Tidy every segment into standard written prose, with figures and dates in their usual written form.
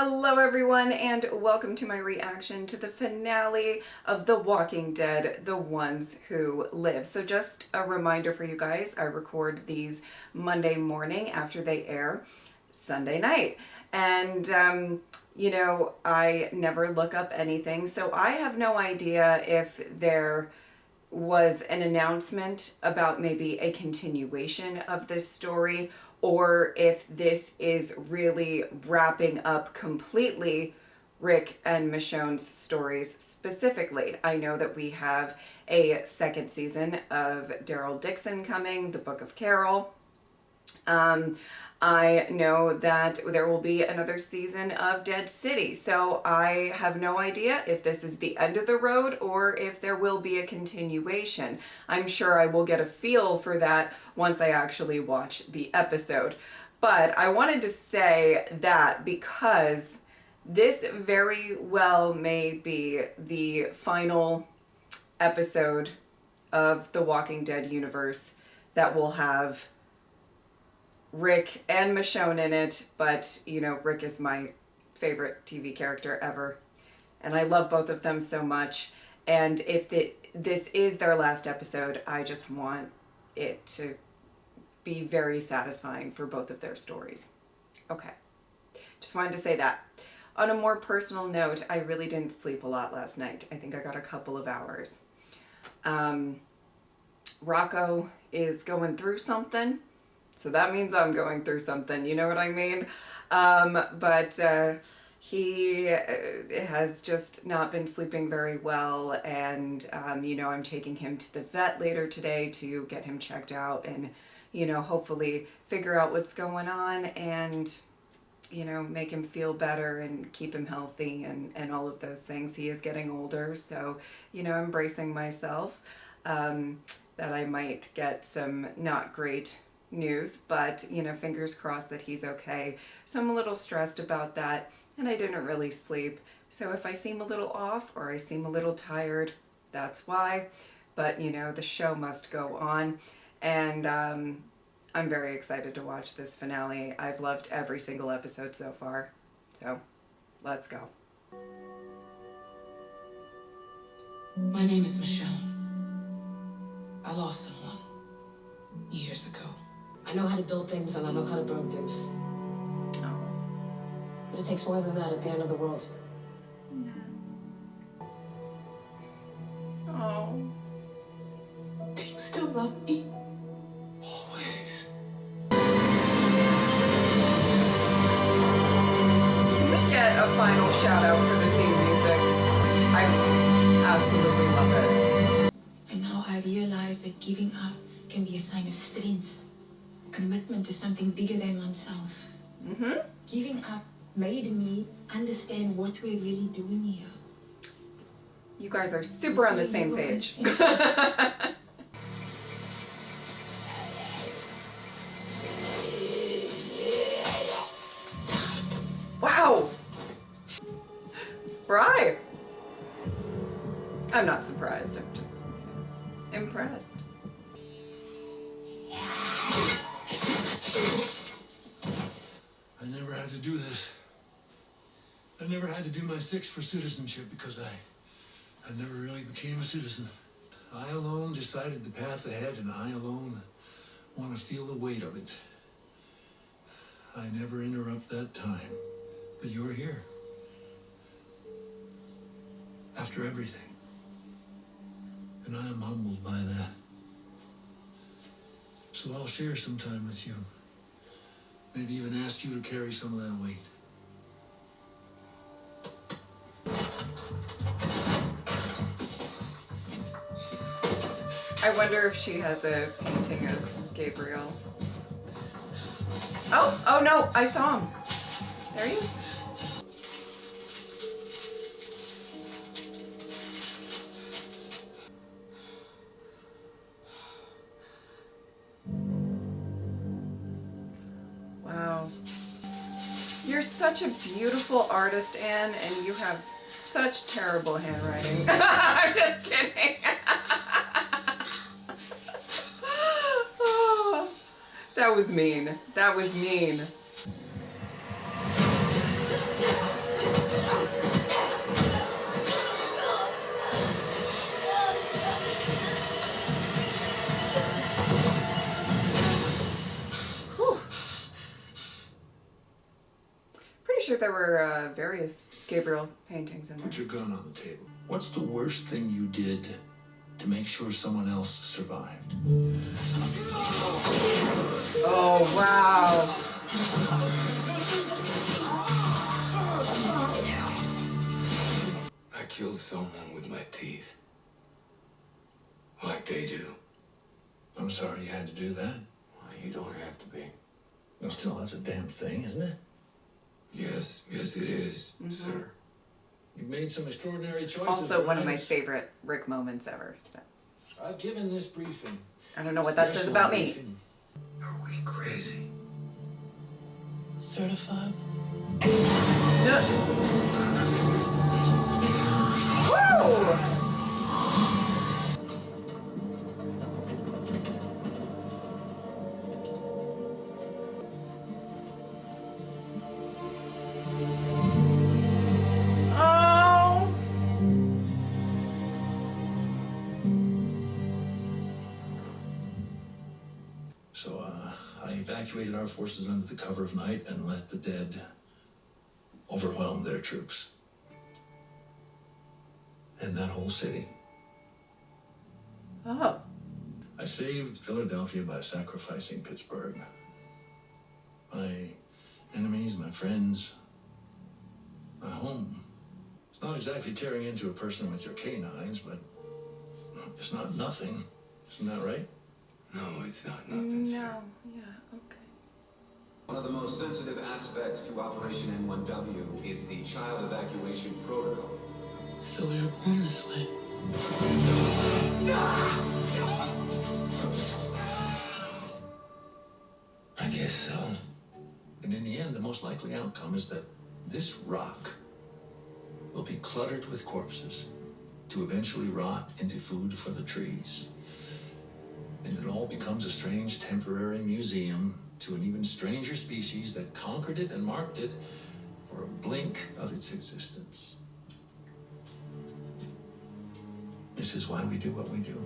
Hello everyone and welcome to my reaction to the finale of The Walking Dead, The Ones Who Live. So just a reminder for you guys, I record these Monday morning after they air Sunday night. And you know, I never look up anything, so I have no idea if there was an announcement about maybe a continuation of this story, or if this is really wrapping up completely Rick and Michonne's stories specifically. I know that we have a second season of Daryl Dixon coming, The Book of Carol. I know that there will be another season of Dead City, so I have no idea if this is the end of the road or if there will be a continuation. I'm sure I will get a feel for that once I actually watch the episode. But I wanted to say that because this very well may be the final episode of the Walking Dead universe that will have Rick and Michonne in it, but you know, Rick is my favorite TV character ever, and I love both of them so much. And if this is their last episode, I just want it to be very satisfying for both of their stories. Okay, just wanted to say that. On a more personal note, I really didn't sleep a lot last night. I think I got a couple of hours. Rocco is going through something, so that means I'm going through something, you know what I mean? But he has just not been sleeping very well, and you know, I'm taking him to the vet later today to get him checked out and, you know, hopefully figure out what's going on and, you know, make him feel better and keep him healthy and all of those things. He is getting older, so, you know, I'm bracing myself that I might get some not great news, but you know, fingers crossed that he's okay. So I'm a little stressed about that, and I didn't really sleep, so if I seem a little off or I seem a little tired, that's why. But you know, the show must go on, and I'm very excited to watch this finale. I've loved every single episode so far, so let's go. My name is Michonne. I lost someone years ago. I know how to build things and I know how to burn things. Oh. But it takes more than that at the end of the world. No. Oh. Do you still love me? Always. Can we get a final shout out for the theme music? I absolutely love it. And now I realize that giving up can be a sign of strength. Commitment to something bigger than oneself. Giving up made me understand what we're really doing here. You guys are super on the same page. Wow! Spry! I'm not surprised, I'm just impressed. I never had to do this. I never had to do my 6 for citizenship because I never really became a citizen. I alone decided the path ahead, and I alone want to feel the weight of it. I never interrupt that time, but you're here. After everything. And I am humbled by that. So I'll share some time with you. Maybe even ask you to carry some of that weight. I wonder if she has a painting of Gabriel. Oh no, I saw him. There he is. Wow. You're such a beautiful artist, Anne, and you have such terrible handwriting. I'm just kidding. Oh, that was mean. That was mean. sure there were various Gabriel paintings in there. Put your gun on the table. What's the worst thing you did to make sure someone else survived? Oh, wow. I killed someone with my teeth. Like they do. I'm sorry you had to do that. Well, you don't have to be. Well, still, that's a damn thing, isn't it? Yes, it is, sir. You've made some extraordinary choices. Also, one of my Ryan. favorite Rick moments ever. So. I've given this briefing. I don't know what that says about me. Briefing. Are we crazy? Certified. Woo! Oh! So, I evacuated our forces under the cover of night and let the dead overwhelm their troops. And that whole city. Oh. I saved Philadelphia by sacrificing Pittsburgh. My enemies, my friends, my home. It's not exactly tearing into a person with your canines, but it's not nothing. Isn't that right? No, it's not nothing, sir. No. Yeah, okay. One of the most sensitive aspects to Operation N1W is the child evacuation protocol. So we were born this way. I guess so. And in the end, the most likely outcome is that this rock will be cluttered with corpses to eventually rot into food for the trees. And it all becomes a strange temporary museum to an even stranger species that conquered it and marked it for a blink of its existence. This is why we do what we do.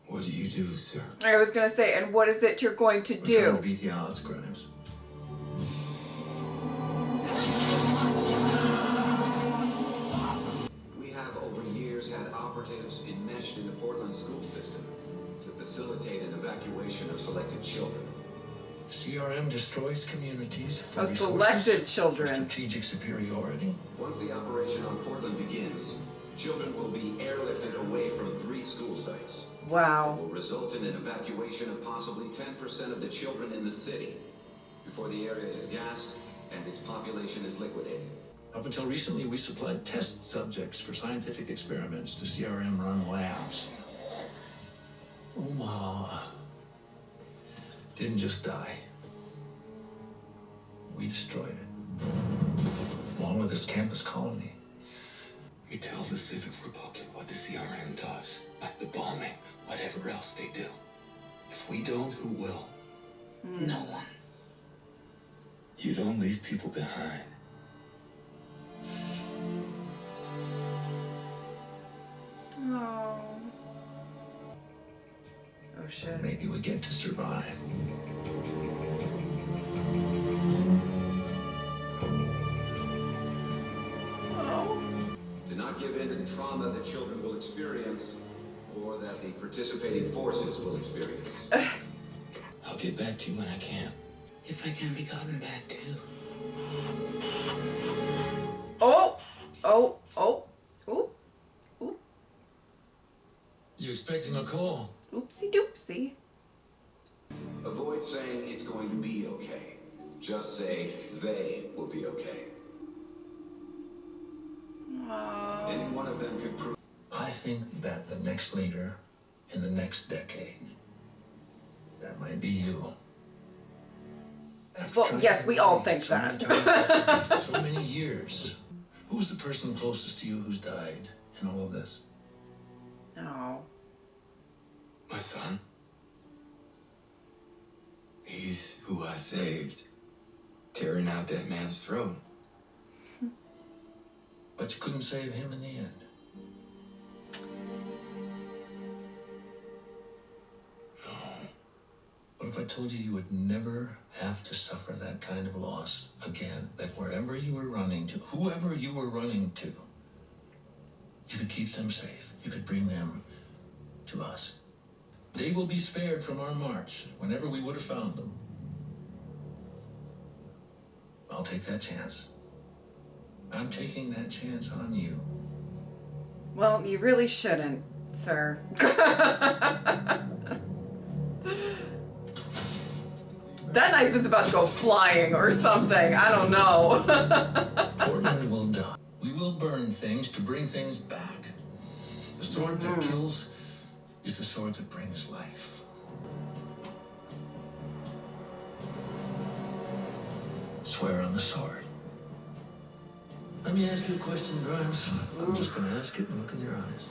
What do you do, sir? I was gonna say, and what is it you're going to We're trying to do? beat the odds, Grimes. We have over years had operatives enmeshed in the Portland school system to facilitate an evacuation of selected children. CRM destroys communities for Oh, resources, selected for children. strategic superiority. Once the operation on Portland begins, children will be airlifted away from 3 school sites. It Wow. will result in an evacuation of possibly 10% of the children in the city before the area is gassed and its population is liquidated. Up until recently, we supplied test subjects for scientific experiments to CRM-run labs. Omaha didn't just die. We destroyed it, along with its campus colony. We tell the Civic Republic what the CRM does, like the bombing, whatever else they do. If we don't, who will? No one. You don't leave people behind. Oh. Oh shit. Maybe we get to survive. Oh. Do not give in to the trauma that children will experience or that the participating forces will experience. I'll get back to you when I can. If I can be gotten back to. Oh. Oh. Oh. Ooh. Ooh. You expecting a call? Oopsie doopsie. Avoid saying it's going to be okay. Just say they will be okay. Oh. Any one of them could prove. I think that the next leader in the next decade, that might be you. After Well, trying yes, to we all lead think so many that. times for so many years. Who's the person closest to you who's died in all of this? Oh. My son? He's who I saved, tearing out that man's throat. But you couldn't save him in the end. No. But What if I told you you would never have to suffer that kind of loss again? That wherever you were running to, whoever you were running to, you could keep them safe. You could bring them to us. They will be spared from our march whenever we would have found them. I'll take that chance. I'm taking that chance on you. Well, you really shouldn't, sir. That knife is about to go flying or something. I don't know. Portland will die. We will burn things to bring things back. The sword that kills is the sword that brings life. Swear on the sword. Let me ask you a question, Grimes. I'm just gonna ask it and look in your eyes.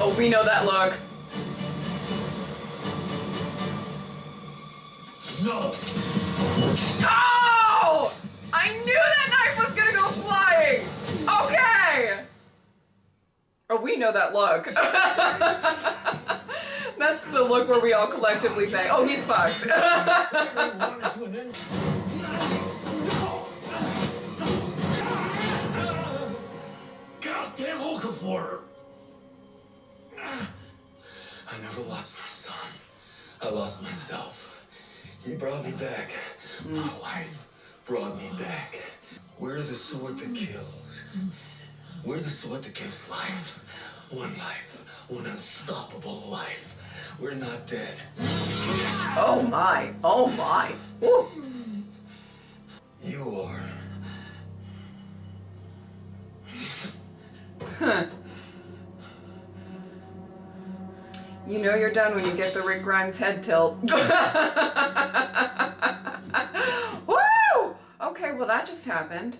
Oh, we know that look. No! Oh! I knew that knife was gonna go flying! Okay! Oh, we know that look. That's the look where we all collectively say, oh, he's fucked. Goddamn Okafor! I never lost my son. I lost myself. He brought me back. My wife brought me back. We're the sword that kills. We're the sword that gives life. One unstoppable life. We're not dead. Oh my, oh my. Woo. You are. Huh. You know you're done when you get the Rick Grimes head tilt. Woo! Okay, well that just happened.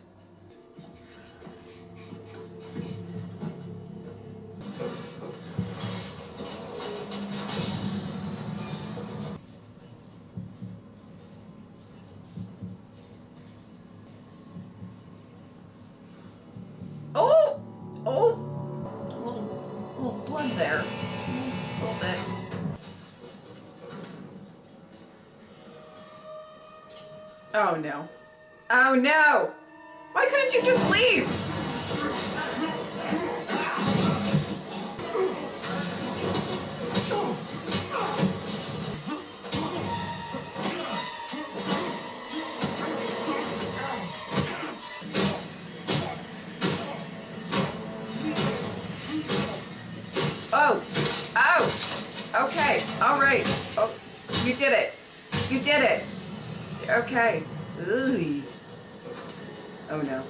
Oh! Oh! A little blood there. A little bit. Oh no. Oh no! Why couldn't you just leave? Oh! Oh! Okay. All right. Oh, you did it. You did it. Okay. Ugh. Oh no.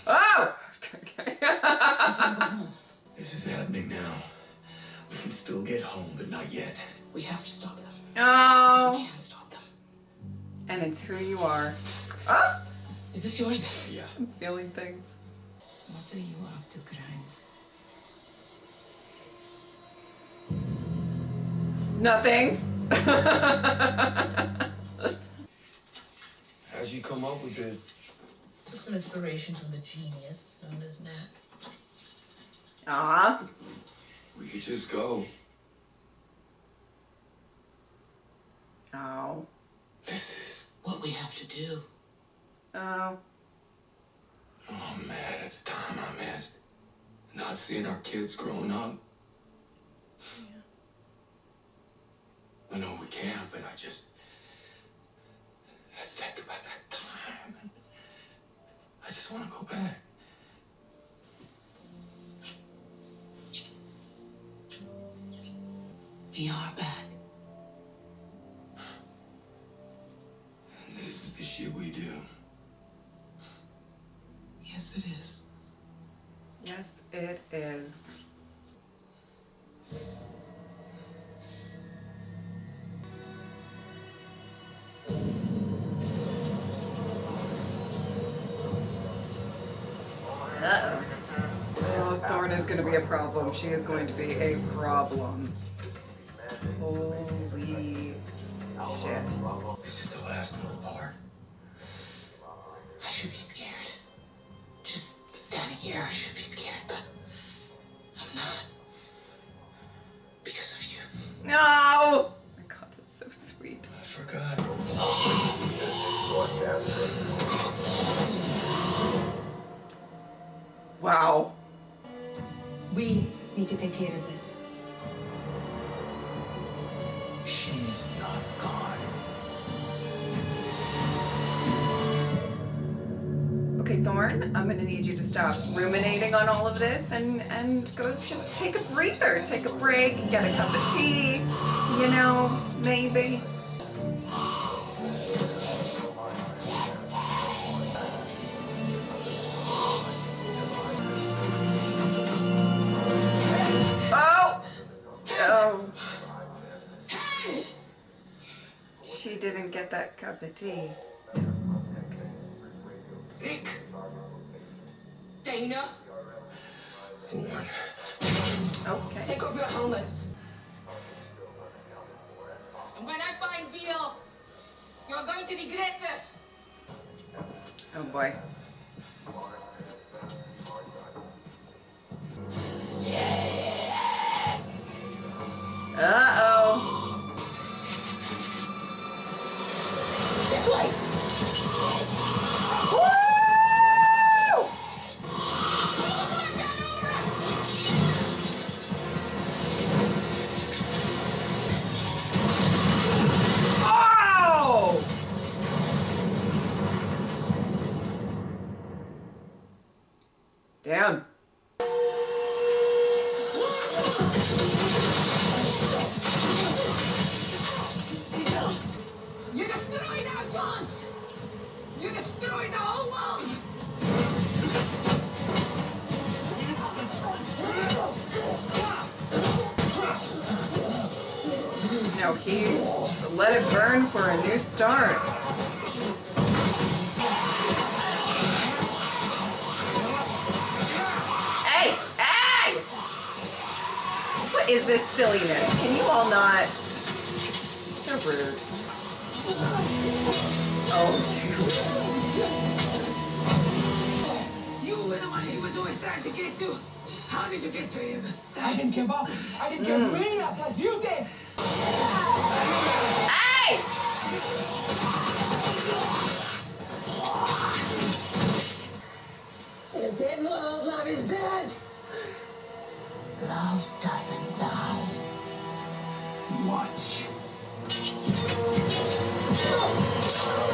Oh! Okay. This is happening now. We can still get home, but not yet. We have to stop them. Oh. We can't stop them. And it's who you are. Oh! Is this yours? Yeah. I'm feeling things. What are you up to, Grimes? Nothing. How'd you come up with this? Took some inspiration from the genius known as Nat. Ah. We could just go. Oh. This is. What we have to do. Oh. Oh, I'm mad at the time I missed. Not seeing our kids growing up. I know we can't, but I think about that time. And I just want to go back. We are back. And this is the shit we do. Yes, it is. Yes, it is. Uh-oh. Oh, Thorne is going to be a problem. She is going to be a problem. Holy shit. This is the last little part. Yeah, I should be scared, but I'm not. Because of you. No! Oh my God, that's so sweet. I forgot. Wow. We need to take care of this. She's not gone. Okay, Thorn, I'm gonna need you to stop ruminating on all of this and go just take a breather, take a break, get a cup of tea, you know, maybe. Oh! Oh. She didn't get that cup of tea. Rick! Dana! Thorn. Okay. Take off your helmets. And when I find Beale, you're going to regret this. Oh boy. Uh-oh. This way! Woo! Oh! Damn. You destroyed our chance! You destroyed the whole world! No, he let it burn for a new start. Hey! Hey! What is this silliness? Can you all not? So rude. Oh, damn. You were the one he was always trying to get to. How did you get to him? I didn't give up. I didn't give me up like you did. Hey! In a dead world, love is dead. Love doesn't die. Watch.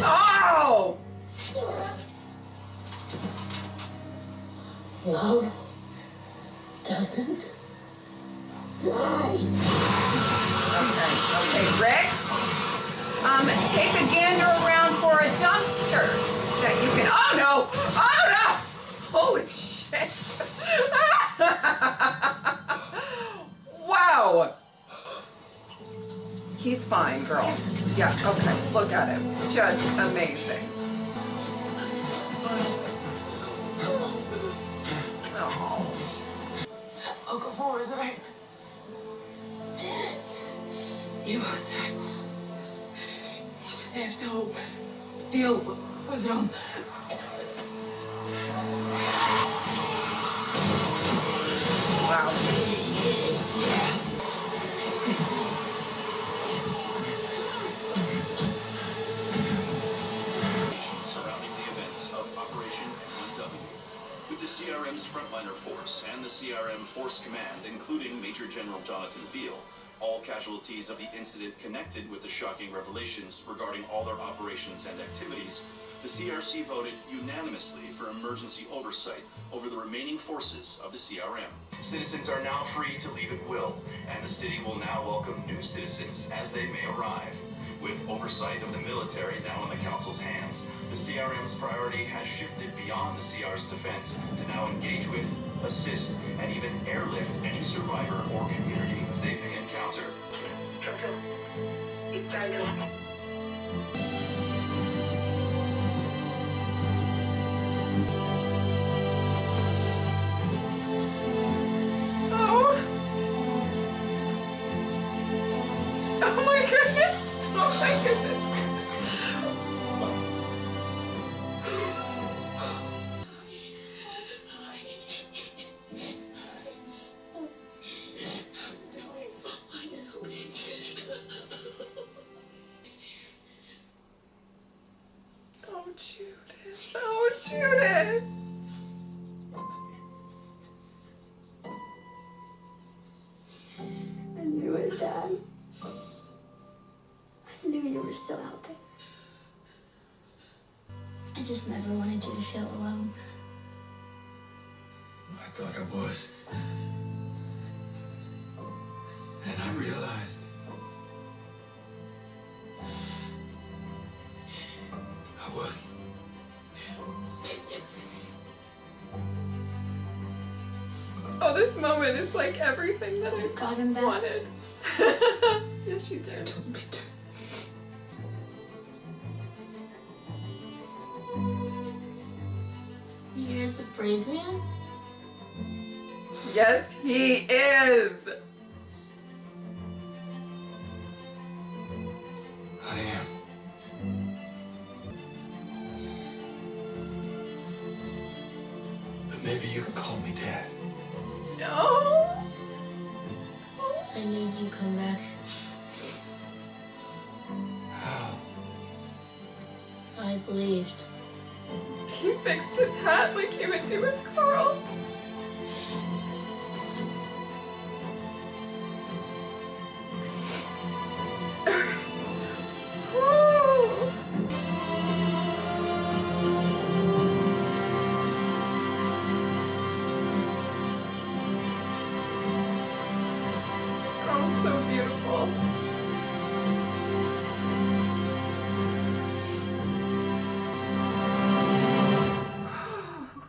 Oh! Love doesn't die. Okay, Rick. Take a gander around for a dumpster that you can. Oh no! Oh no! Holy shit! Wow. He's fine, girl. Yeah. Okay. Look at him. Just amazing. Oh. Okafor is right. You was right. You deserve to hope. Deal was wrong. Wow. Surrounding the events of Operation MW. With the CRM's frontliner force and the CRM Force Command, including Major General Jonathan Beale, all casualties of the incident connected with the shocking revelations regarding all their operations and activities, the CRC voted unanimously for emergency oversight over the remaining forces of the CRM. Citizens are now free to leave at will, and the city will now welcome new citizens as they may arrive. With oversight of the military now in the Council's hands, the CRM's priority has shifted beyond the CR's defense to now engage with, assist, and even airlift any survivor or community they may encounter. Oh. Oh my goodness. Oh my goodness. still out there. I just never wanted you to feel alone. I thought I was. And I realized I wasn't. Oh, this moment is like everything that I Got him back. wanted. Yes, you did. Told me to. You're a brave man. Yes, he is. I am. But maybe you could call me Dad. No. I need you to come back. How? I believed. He fixed his hat like he would do with Carl. Woo. Oh, so beautiful.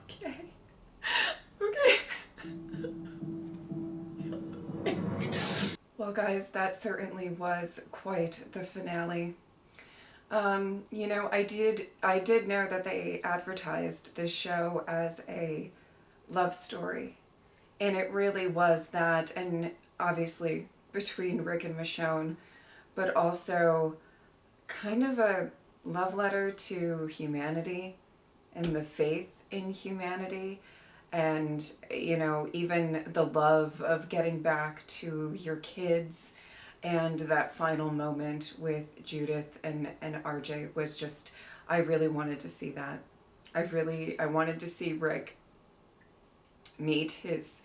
Okay. Okay. Well, guys, that certainly was quite the finale. You know, I did know that they advertised this show as a love story, and it really was that, and obviously between Rick and Michonne, but also kind of a love letter to humanity and the faith in humanity, and, you know, even the love of getting back to your kids. And that final moment with Judith and RJ was just, I really wanted to see that. I wanted to see Rick meet his,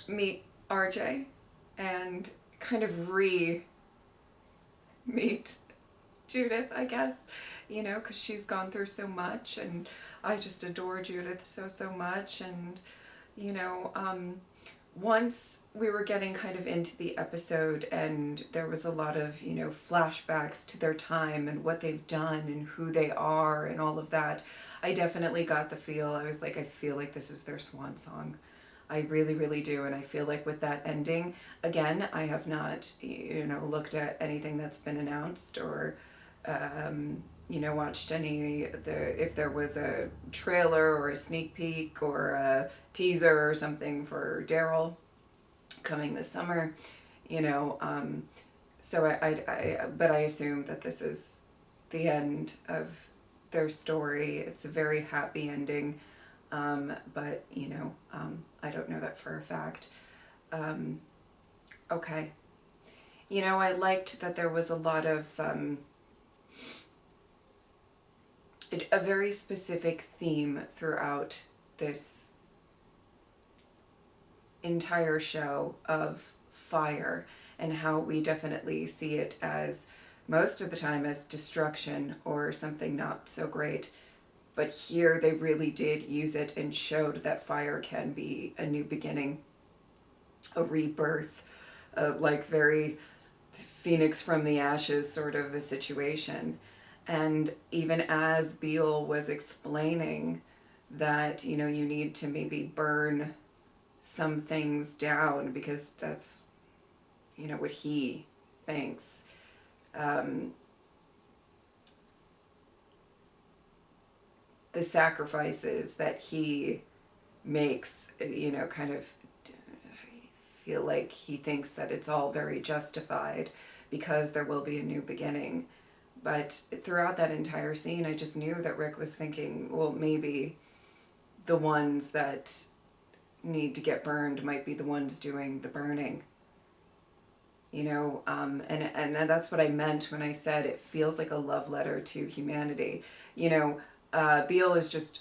meet RJ and kind of meet Judith, I guess, you know, because she's gone through so much, and I just adore Judith so much. And, you know, once we were getting kind of into the episode and there was a lot of, you know, flashbacks to their time and what they've done and who they are and all of that, I definitely got the feel, I was like, I feel like this is their swan song. I really do. And I feel like with that ending, again, I have not, you know, looked at anything that's been announced or, you know, watched if there was a trailer or a sneak peek or a teaser or something for Daryl coming this summer, you know, so but I assume that this is the end of their story. It's a very happy ending, but, you know, I don't know that for a fact. Okay. You know, I liked that there was a lot of, a very specific theme throughout this entire show of fire, and how we definitely see it as, most of the time, as destruction or something not so great. But here they really did use it and showed that fire can be a new beginning, a rebirth, like very phoenix from the ashes sort of a situation. And even as Beale was explaining that, you know, you need to maybe burn some things down because that's, you know, what he thinks. The sacrifices that he makes, you know, kind of feel like he thinks that it's all very justified because there will be a new beginning. But throughout that entire scene, I just knew that Rick was thinking, well, maybe the ones that need to get burned might be the ones doing the burning. You know, and that's what I meant when I said it feels like a love letter to humanity. You know, Beale is just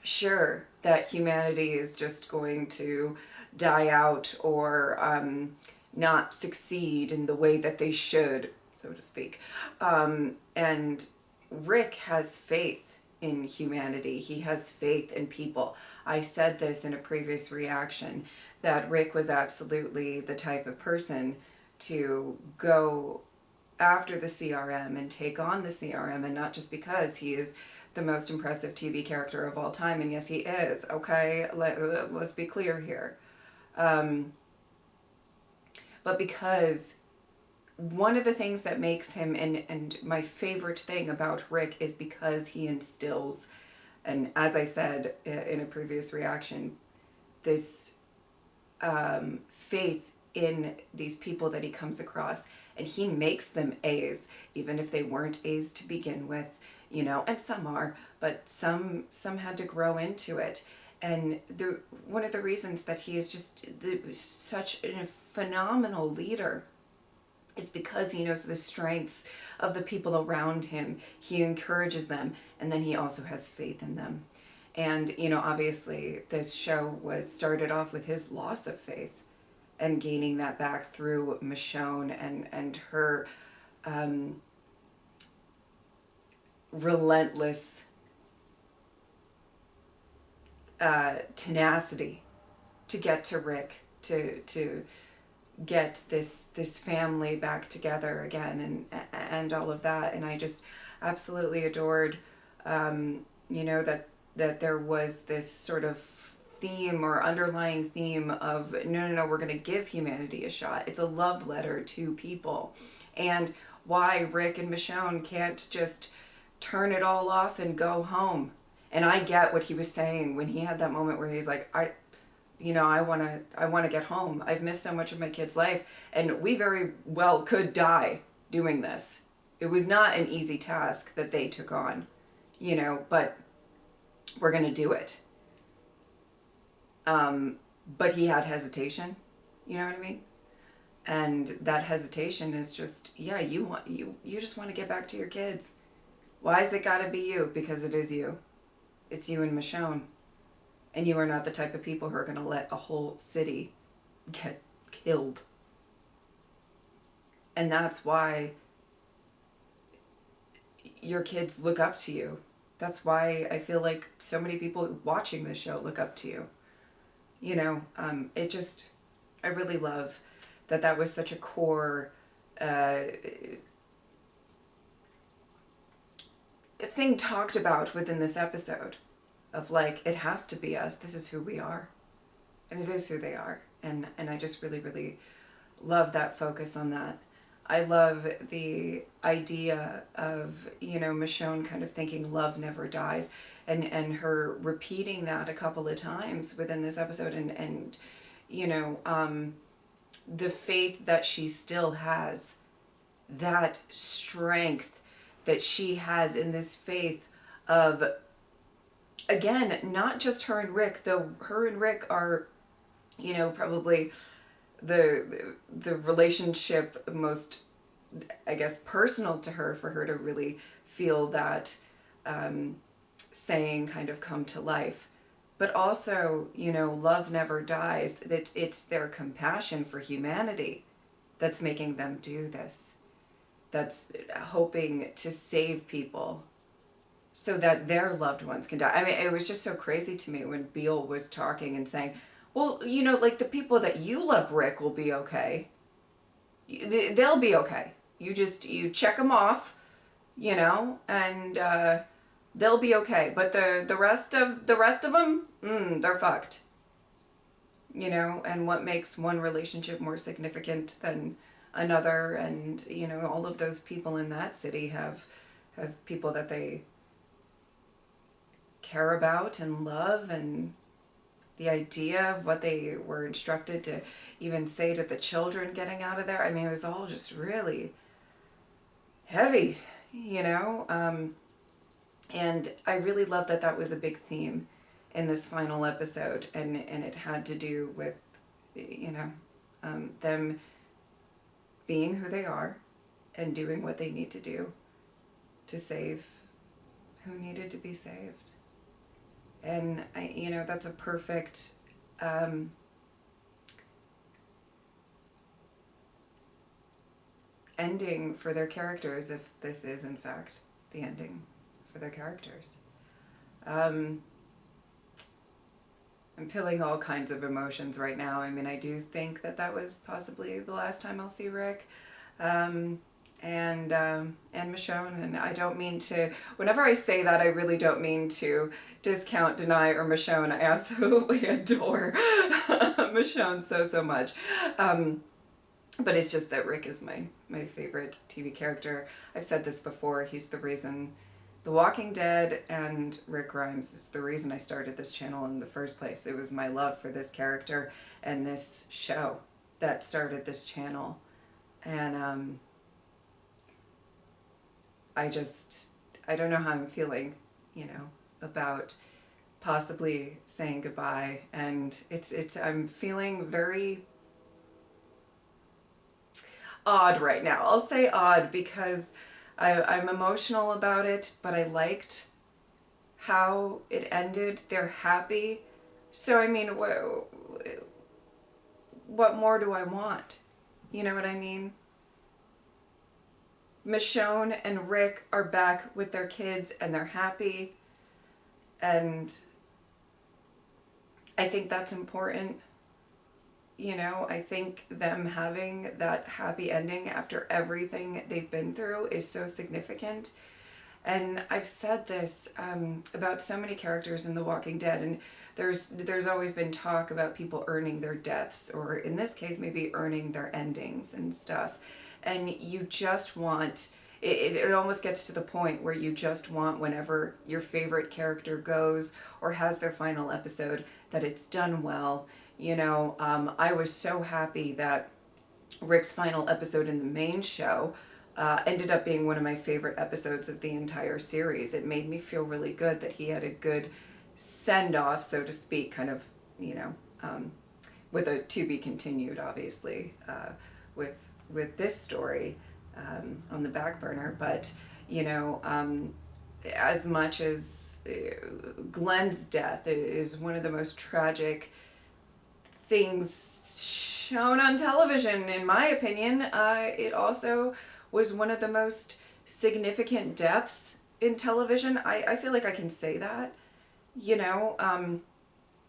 sure that humanity is just going to die out or not succeed in the way that they should, so to speak. And Rick has faith in humanity. He has faith in people. I said this in a previous reaction, that Rick was absolutely the type of person to go after the CRM and take on the CRM, and not just because he is the most impressive TV character of all time, and yes, he is, okay? Let's be clear here. But because one of the things that makes him, and my favorite thing about Rick is because he instills, and as I said in a previous reaction, this faith in these people that he comes across, and he makes them A's, even if they weren't A's to begin with, you know, and some are, but some had to grow into it. And one of the reasons that he is just such a phenomenal leader is because he knows the strengths of the people around him. He encourages them, and then he also has faith in them. And, you know, obviously this show was started off with his loss of faith and gaining that back through Michonne and her relentless tenacity to get to Rick, to get this family back together again, and all of that. And I just absolutely adored, you know, that there was this sort of theme or underlying theme of no, we're going to give humanity a shot. It's a love letter to people, and why Rick and Michonne can't just turn it all off and go home. And I get what he was saying when he had that moment where he's like, I want to get home. I've missed so much of my kid's life, and we very well could die doing this. It was not an easy task that they took on, you know, but we're going to do it. But he had hesitation, you know what I mean? And that hesitation is just, yeah, you just want to get back to your kids. Why is it got to be you? Because it is you. It's you and Michonne. And you are not the type of people who are going to let a whole city get killed. And that's why your kids look up to you. That's why I feel like so many people watching this show look up to you. You know, I really love that was such a core thing talked about within this episode of like, it has to be us. This is who we are. And it is who they are. And I just really, really love that focus on that. I love the idea of, you know, Michonne kind of thinking love never dies, and her repeating that a couple of times within this episode, and you know, the faith that she still has, that strength that she has in this faith of, again, not just her and Rick, though her and Rick are, you know, probably the relationship most, I guess, personal to her, for her to really feel that saying kind of come to life. But also, you know, love never dies. It's their compassion for humanity that's making them do this. That's hoping to save people so that their loved ones can die. I mean, it was just so crazy to me when Beale was talking and saying, well, you know, like the people that you love, Rick, will be okay. They'll be okay. You check them off, you know, and they'll be okay. But the rest of them, they're fucked. You know, and what makes one relationship more significant than another? And, you know, all of those people in that city have people that they care about and love, and the idea of what they were instructed to even say to the children getting out of there. I mean, it was all just really heavy, you know? And I really love that was a big theme in this final episode. And it had to do with, you know, them being who they are and doing what they need to do to save who needed to be saved. And you know, that's a perfect ending for their characters, if this is in fact the ending for their characters. I'm feeling all kinds of emotions right now. I mean, I do think that that was possibly the last time I'll see Rick. And Michonne, and I don't mean to, whenever I say that, I really don't mean to discount, deny, or Michonne. I absolutely adore Michonne so much. But it's just that Rick is my favorite TV character. I've said this before, he's the reason The Walking Dead and Rick Grimes is the reason I started this channel in the first place. It was my love for this character and this show that started this channel. And I don't know how I'm feeling, about possibly saying goodbye. And I'm feeling very odd right now. I'll say odd because I'm emotional about it, but I liked how it ended. They're happy. So, I mean, what more do I want? You know what I mean? Michonne and Rick are back with their kids and they're happy. And I think that's important. I think them having that happy ending after everything they've been through is so significant. And I've said this about so many characters in The Walking Dead, and there's always been talk about people earning their deaths, or in this case, maybe earning their endings and stuff. And you just want, it almost gets to the point where you just want, whenever your favorite character goes or has their final episode, that it's done well. I was so happy that Rick's final episode in the main show ended up being one of my favorite episodes of the entire series. It made me feel really good that he had a good send-off, so to speak, kind of, with a to be continued, obviously, with this story on the back burner. But, as much as Glenn's death is one of the most tragic things shown on television, in my opinion, it also was one of the most significant deaths in television. I feel like I can say that,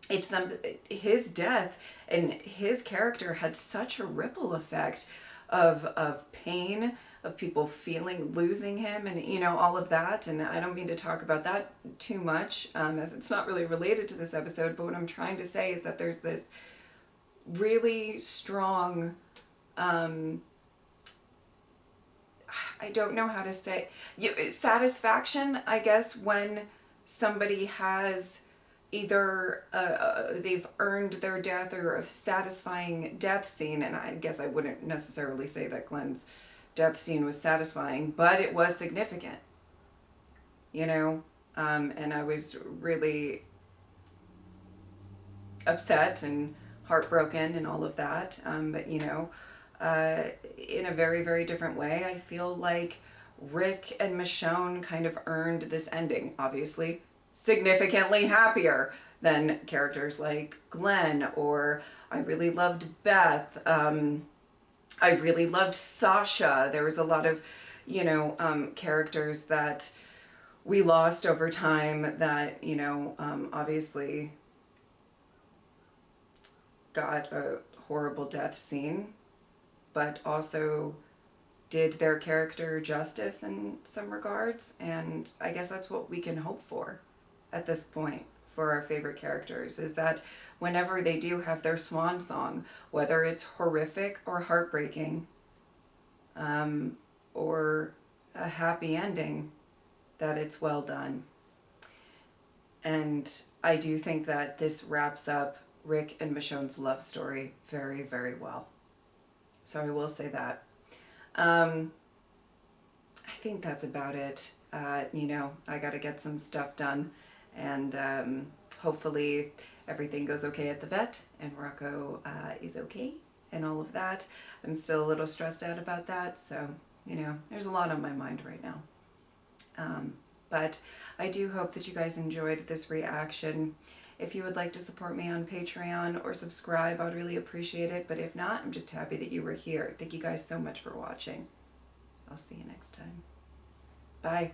it's his death and his character had such a ripple effect of pain, of people losing him, and all of that. And I don't mean to talk about that too much, as it's not really related to this episode, but what I'm trying to say is that there's this really strong, I don't know how to say, satisfaction, I guess, when somebody has either they've earned their death or a satisfying death scene. And I guess I wouldn't necessarily say that Glenn's death scene was satisfying, but it was significant, and I was really upset and heartbroken and all of that. But in a very, very different way, I feel like Rick and Michonne kind of earned this ending. Obviously, significantly happier than characters like Glenn, or I really loved Beth. I really loved Sasha. There was a lot of, characters that we lost over time that, obviously got a horrible death scene, but also did their character justice in some regards. And I guess that's what we can hope for at this point for our favorite characters, is that whenever they do have their swan song, whether it's horrific or heartbreaking, or a happy ending, that it's well done. And I do think that this wraps up Rick and Michonne's love story very, very well. So I will say that. I think that's about it. I gotta get some stuff done, and hopefully everything goes okay at the vet and Rocco is okay and all of that. I'm still a little stressed out about that, so there's a lot on my mind right now. But I do hope that you guys enjoyed this reaction. If you would like to support me on Patreon or subscribe, I would really appreciate it. But if not, I'm just happy that you were here. Thank you guys so much for watching. I'll see you next time. Bye.